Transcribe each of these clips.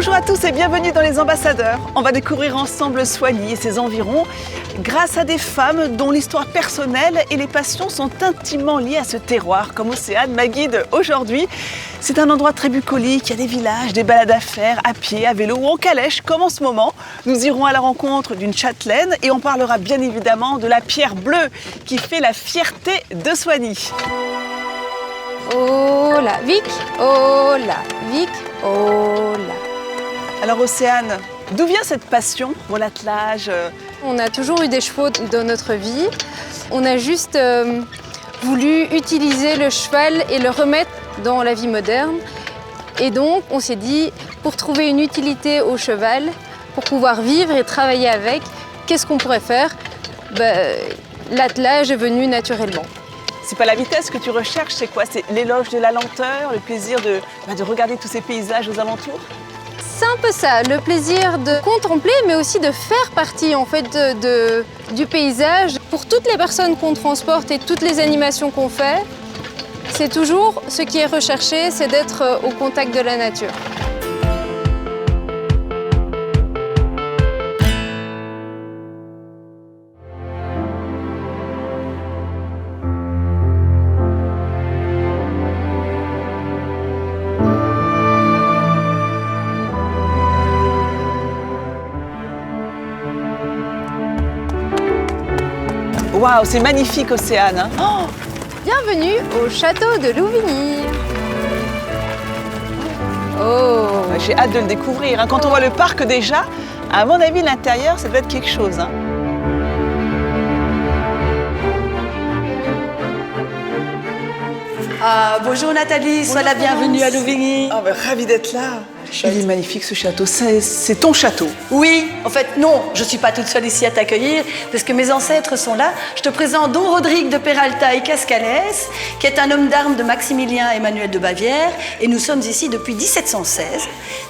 Bonjour à tous et bienvenue dans Les Ambassadeurs. On va découvrir ensemble Soignies et ses environs grâce à des femmes dont l'histoire personnelle et les passions sont intimement liées à ce terroir, comme Océane, ma guide aujourd'hui. C'est un endroit très bucolique, il y a des villages, des balades à faire, à pied, à vélo ou en calèche, comme en ce moment. Nous irons à la rencontre d'une châtelaine et on parlera bien évidemment de la pierre bleue qui fait la fierté de Soignies. Oh là, Vic, oh là, Vic, oh là. Alors Océane, d'où vient cette passion pour l'attelage? On a toujours eu des chevaux dans notre vie. On a juste voulu utiliser le cheval et le remettre dans la vie moderne. Et donc, on s'est dit, pour trouver une utilité au cheval, pour pouvoir vivre et travailler avec, qu'est-ce qu'on pourrait faire? L'attelage est venu naturellement. C'est pas la vitesse que tu recherches, c'est quoi? C'est l'éloge de la lenteur, le plaisir de regarder tous ces paysages aux alentours? C'est un peu ça, le plaisir de contempler, mais aussi de faire partie en fait du paysage. Pour toutes les personnes qu'on transporte et toutes les animations qu'on fait, c'est toujours ce qui est recherché, c'est d'être au contact de la nature. Waouh, c'est magnifique Océane, hein. Oh, Bienvenue au château de Louvigny. Oh, j'ai hâte de le découvrir, hein. Quand on voit le parc déjà, à mon avis l'intérieur ça doit être quelque chose, hein. Bonjour Nathalie, sois la bienvenue à Louvigny. Oh, ravi d'être là. Il est magnifique ce château, c'est ton château. Oui, en fait non, je ne suis pas toute seule ici à t'accueillir parce que mes ancêtres sont là. Je te présente Don Rodrigue de Peralta y Cascales, qui est un homme d'armes de Maximilien Emmanuel de Bavière, et nous sommes ici depuis 1716.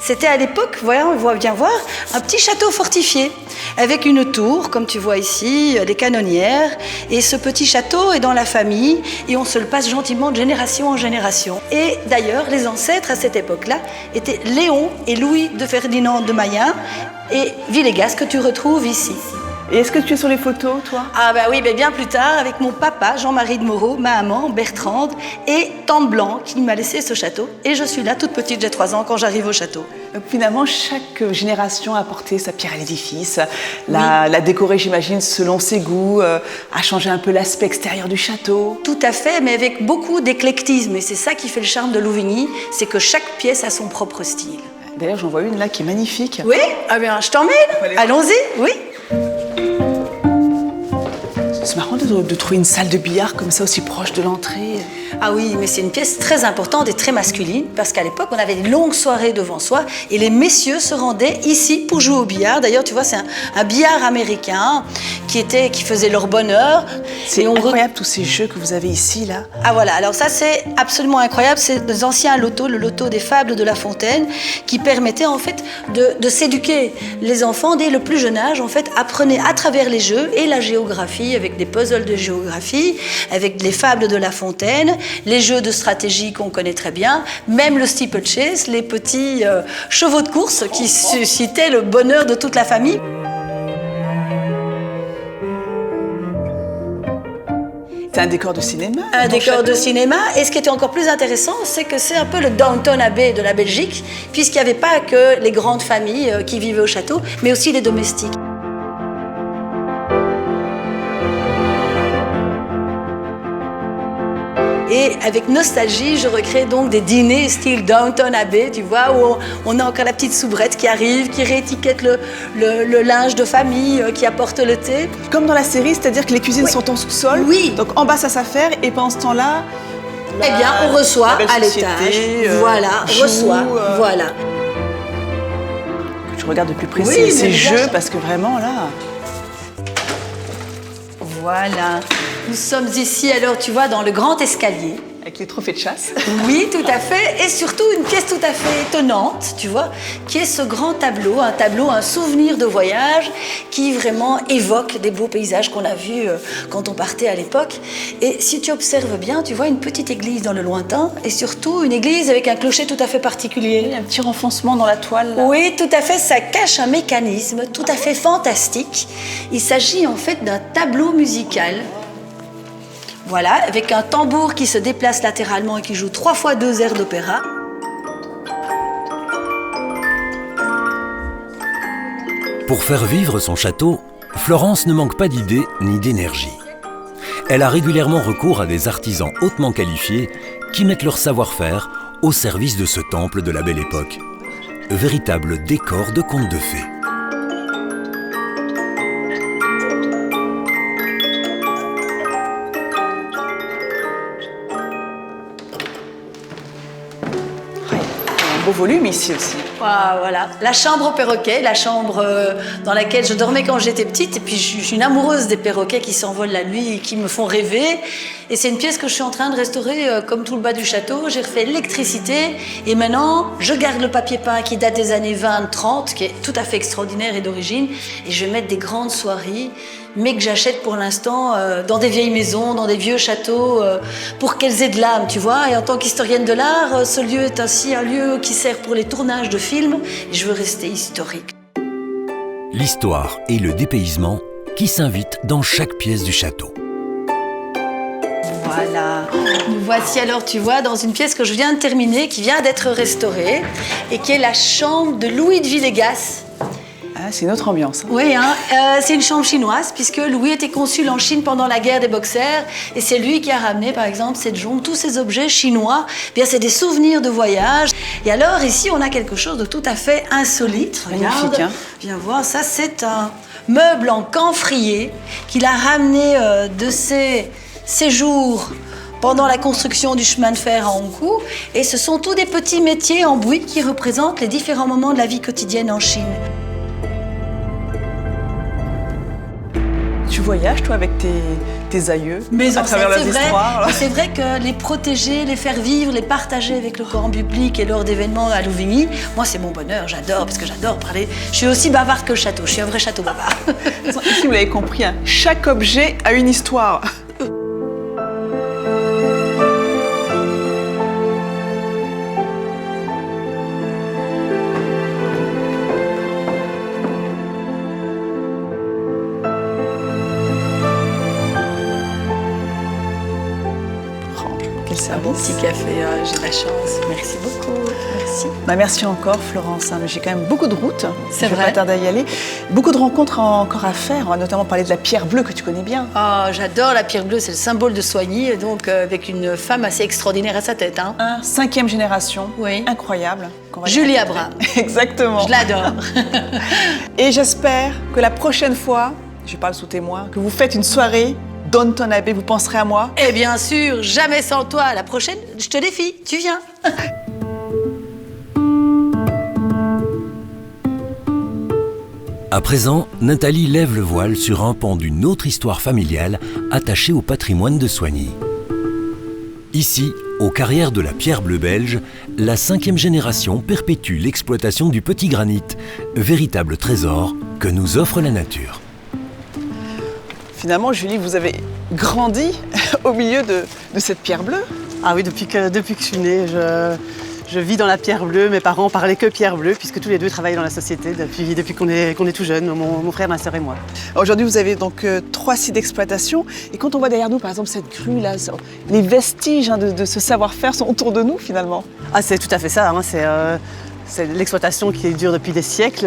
C'était à l'époque, voilà, on voit bien voir, un petit château fortifié avec une tour, comme tu vois ici, des canonnières, et ce petit château est dans la famille et on se le passe gentiment de génération en génération. Et d'ailleurs, les ancêtres à cette époque-là étaient Léon et Louis de Ferdinand de Mayens et Villegas que tu retrouves ici. Et est-ce que tu es sur les photos, toi? Ah bah oui, mais bien plus tard, avec mon papa, Jean-Marie de Moreau, ma maman, Bertrande, et Tante Blanc, qui m'a laissé ce château. Et je suis là, toute petite, j'ai 3 ans, quand j'arrive au château. Donc finalement, chaque génération a apporté sa pierre à l'édifice, l'a décoré, j'imagine, selon ses goûts, a changé un peu l'aspect extérieur du château. Tout à fait, mais avec beaucoup d'éclectisme. Et c'est ça qui fait le charme de Louvigny, c'est que chaque pièce a son propre style. D'ailleurs, j'en vois une là qui est magnifique. Oui? Ah bien, je t'emmène. Allons-y, oui. C'est marrant de trouver une salle de billard comme ça, aussi proche de l'entrée. Ah oui, mais c'est une pièce très importante et très masculine, parce qu'à l'époque, on avait des longues soirées devant soi, et les messieurs se rendaient ici pour jouer au billard. D'ailleurs, tu vois, c'est un billard américain qui faisait leur bonheur. C'est incroyable tous ces jeux que vous avez ici, là. Ah voilà, alors ça c'est absolument incroyable, c'est des anciens lotos, le loto des fables de La Fontaine, qui permettait en fait de s'éduquer. Les enfants, dès le plus jeune âge, en fait, apprenaient à travers les jeux et la géographie, avec des puzzles de géographie, avec les fables de La Fontaine, les jeux de stratégie qu'on connaît très bien, même le steeplechase, les petits chevaux de course qui suscitaient le bonheur de toute la famille. C'est un décor de cinéma. Un décor de cinéma. Et ce qui était encore plus intéressant, c'est que c'est un peu le Downton Abbey de la Belgique, puisqu'il n'y avait pas que les grandes familles qui vivaient au château, mais aussi les domestiques. Et avec nostalgie, je recrée donc des dîners style Downton Abbey, tu vois, où on a encore la petite soubrette qui arrive, qui réétiquette le linge de famille, qui apporte le thé. Comme dans la série, c'est-à-dire que les cuisines sont en sous-sol. Oui. Donc en bas, ça s'affaire, et pendant ce temps-là... Eh bien, on reçoit à l'étage. Voilà, on reçoit, voilà. Je regarde de plus près Oui, ces jeux, parce que vraiment, là... Voilà. Nous sommes ici, alors tu vois, dans le grand escalier. avec les trophées de chasse. Oui, tout à fait. Et surtout, une pièce tout à fait étonnante, tu vois, qui est ce grand tableau, un souvenir de voyage qui vraiment évoque des beaux paysages qu'on a vus quand on partait à l'époque. Et si tu observes bien, tu vois une petite église dans le lointain et surtout une église avec un clocher tout à fait particulier. Un petit renfoncement dans la toile. Là. Oui, tout à fait. Ça cache un mécanisme tout à fait fantastique. Il s'agit en fait d'un tableau musical. Voilà, avec un tambour qui se déplace latéralement et qui joue 3 fois 2 airs d'opéra. Pour faire vivre son château, Florence ne manque pas d'idées ni d'énergie. Elle a régulièrement recours à des artisans hautement qualifiés qui mettent leur savoir-faire au service de ce temple de la Belle Époque. Véritable décor de contes de fées. Beau volume ici aussi. Voilà, la chambre au perroquet, la chambre dans laquelle je dormais quand j'étais petite. Et puis je suis une amoureuse des perroquets qui s'envolent la nuit et qui me font rêver. Et c'est une pièce que je suis en train de restaurer comme tout le bas du château. J'ai refait l'électricité et maintenant je garde le papier peint qui date des années 20-30, qui est tout à fait extraordinaire et d'origine. Et je vais mettre des grandes soieries, mais que j'achète pour l'instant dans des vieilles maisons, dans des vieux châteaux, pour qu'elles aient de l'âme, tu vois. Et en tant qu'historienne de l'art, ce lieu est ainsi un lieu qui sert pour les tournages de films. Et je veux rester historique. L'histoire et le dépaysement qui s'invitent dans chaque pièce du château. Voilà, nous voici alors, tu vois, dans une pièce que je viens de terminer, qui vient d'être restaurée, et qui est la chambre de Louis de Villegas. Ah, c'est une autre ambiance. Hein. Oui, c'est une chambre chinoise, puisque Louis était consul en Chine pendant la guerre des Boxers, et c'est lui qui a ramené, par exemple, cette chambre, tous ces objets chinois. Bien, c'est des souvenirs de voyage. Et alors, ici, on a quelque chose de tout à fait insolite. Regarde, magnifique, hein. Viens voir, ça, c'est un meuble en camphrier qu'il a ramené de ses séjours pendant la construction du chemin de fer à Hankou. Et ce sont tous des petits métiers en buis qui représentent les différents moments de la vie quotidienne en Chine. Tu voyages, toi, avec tes aïeux, Mes à travers ancêtres, leurs c'est vrai. histoires. C'est vrai que les protéger, les faire vivre, les partager avec le grand public et lors d'événements à Louvigny, moi, c'est mon bonheur. J'adore, parce que j'adore parler. Je suis aussi bavarde que le château. Je suis un vrai château bavard. Ici, vous l'avez compris, hein, chaque objet a une histoire. Un bon petit café, j'ai de la chance. Merci beaucoup. Merci. Bah, merci encore, Florence. Hein, mais j'ai quand même beaucoup de routes. C'est Je vais vrai. pas tarder à y aller. Beaucoup de rencontres encore à faire. On va notamment parler de la pierre bleue que tu connais bien. Oh, j'adore la pierre bleue, c'est le symbole de Soigny, donc avec une femme assez extraordinaire à sa tête. Hein. 5e génération. Oui. Incroyable. qu'on va Julie raconter. Abraham. Exactement. Je l'adore. Et j'espère que la prochaine fois, je parle sous témoin, que vous faites une soirée Downton Abbey, vous penserez à moi. Et bien sûr, jamais sans toi. La prochaine, je te défie, tu viens. À présent, Nathalie lève le voile sur un pan d'une autre histoire familiale attachée au patrimoine de Soigny. Ici, aux carrières de la pierre bleue belge, la 5e génération perpétue l'exploitation du petit granit, véritable trésor que nous offre la nature. Finalement, Julie, vous avez grandi au milieu de cette pierre bleue. Ah oui, depuis que je suis née, je vis dans la pierre bleue. Mes parents parlaient que pierre bleue, puisque tous les deux travaillent dans la société depuis qu'on est tout jeune, mon frère, ma sœur et moi. Aujourd'hui, vous avez donc 3 sites d'exploitation. Et quand on voit derrière nous, par exemple, cette grue-là, les vestiges de ce savoir-faire sont autour de nous, finalement. Ah, c'est tout à fait ça, hein, c'est l'exploitation qui dure depuis des siècles.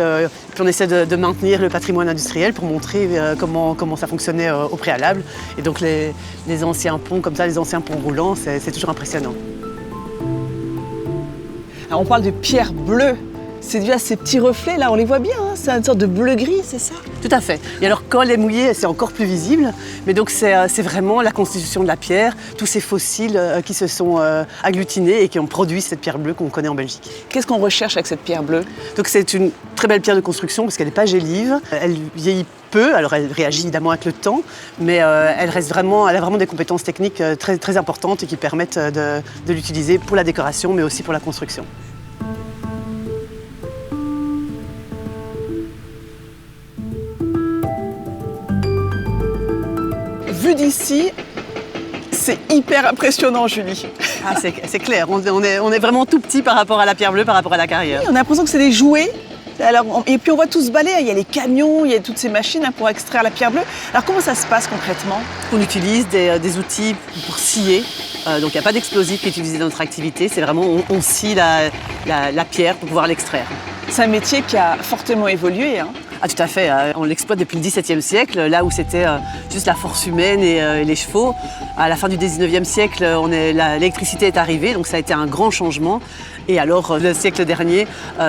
Puis on essaie de maintenir le patrimoine industriel pour montrer comment ça fonctionnait au préalable. Et donc les anciens ponts comme ça, les anciens ponts roulants, c'est toujours impressionnant. Alors, on parle de pierre bleue. C'est dû à ces petits reflets, là, on les voit bien, hein, c'est une sorte de bleu-gris, c'est ça? Tout à fait. Et alors quand elle est mouillée, c'est encore plus visible. Mais donc c'est vraiment la constitution de la pierre, tous ces fossiles qui se sont agglutinés et qui ont produit cette pierre bleue qu'on connaît en Belgique. Qu'est-ce qu'on recherche avec cette pierre bleue? Donc c'est une très belle pierre de construction parce qu'elle n'est pas gélive. Elle vieillit peu, alors elle réagit évidemment avec le temps, mais elle a vraiment des compétences techniques très, très importantes et qui permettent de l'utiliser pour la décoration, mais aussi pour la construction. Vu d'ici, c'est hyper impressionnant, Julie. Ah, c'est clair, on est vraiment tout petit par rapport à la pierre bleue, par rapport à la carrière. Oui, on a l'impression que c'est des jouets. Alors, et puis on voit tout ce balai, il y a les camions, il y a toutes ces machines pour extraire la pierre bleue. Alors comment ça se passe concrètement? On utilise des outils pour scier, donc il n'y a pas d'explosif qui est utilisé dans notre activité, c'est vraiment on scie la pierre pour pouvoir l'extraire. C'est un métier qui a fortement évolué, hein. Ah tout à fait, on l'exploite depuis le XVIIe siècle, là où c'était juste la force humaine et les chevaux. À la fin du XIXe siècle, l'électricité est arrivée, donc ça a été un grand changement. Et alors, le siècle dernier,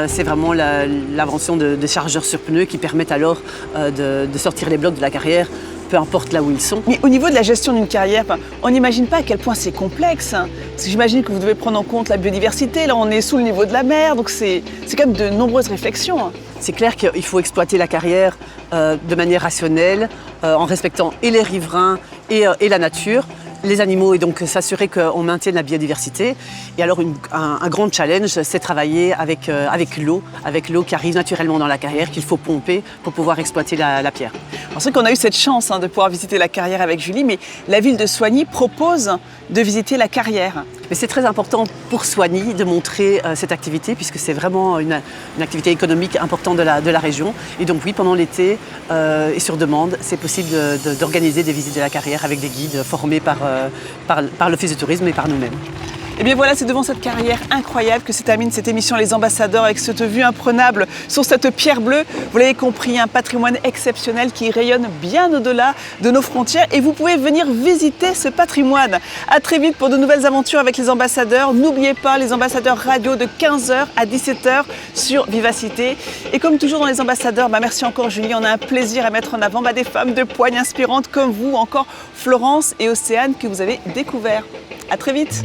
c'est vraiment l'invention de chargeurs sur pneus qui permettent alors de sortir les blocs de la carrière, peu importe là où ils sont. Mais au niveau de la gestion d'une carrière, on n'imagine pas à quel point c'est complexe, hein. Parce que j'imagine que vous devez prendre en compte la biodiversité. Là, on est sous le niveau de la mer, donc c'est quand même de nombreuses réflexions, hein. C'est clair qu'il faut exploiter la carrière de manière rationnelle, en respectant et les riverains et la nature, les animaux, et donc s'assurer qu'on maintienne la biodiversité. Et alors un grand challenge, c'est travailler avec l'eau qui arrive naturellement dans la carrière, qu'il faut pomper pour pouvoir exploiter la pierre. C'est vrai qu'on a eu cette chance, hein, de pouvoir visiter la carrière avec Julie, mais la ville de Soignies propose de visiter la carrière. Mais c'est très important pour Soignies de montrer cette activité, puisque c'est vraiment une activité économique importante de la région. Et donc oui, pendant l'été et sur demande, c'est possible d'organiser des visites de la carrière avec des guides formés par l'Office de tourisme et par nous-mêmes. Et bien voilà, c'est devant cette carrière incroyable que se termine cette émission Les Ambassadeurs, avec cette vue imprenable sur cette pierre bleue. Vous l'avez compris, un patrimoine exceptionnel qui rayonne bien au-delà de nos frontières, et vous pouvez venir visiter ce patrimoine. À très vite pour de nouvelles aventures avec Les Ambassadeurs. N'oubliez pas Les Ambassadeurs radio de 15h à 17h sur Vivacité. Et comme toujours dans Les Ambassadeurs, merci encore Julie, on a un plaisir à mettre en avant des femmes de poigne inspirantes comme vous, encore Florence et Océane, que vous avez découvert. À très vite.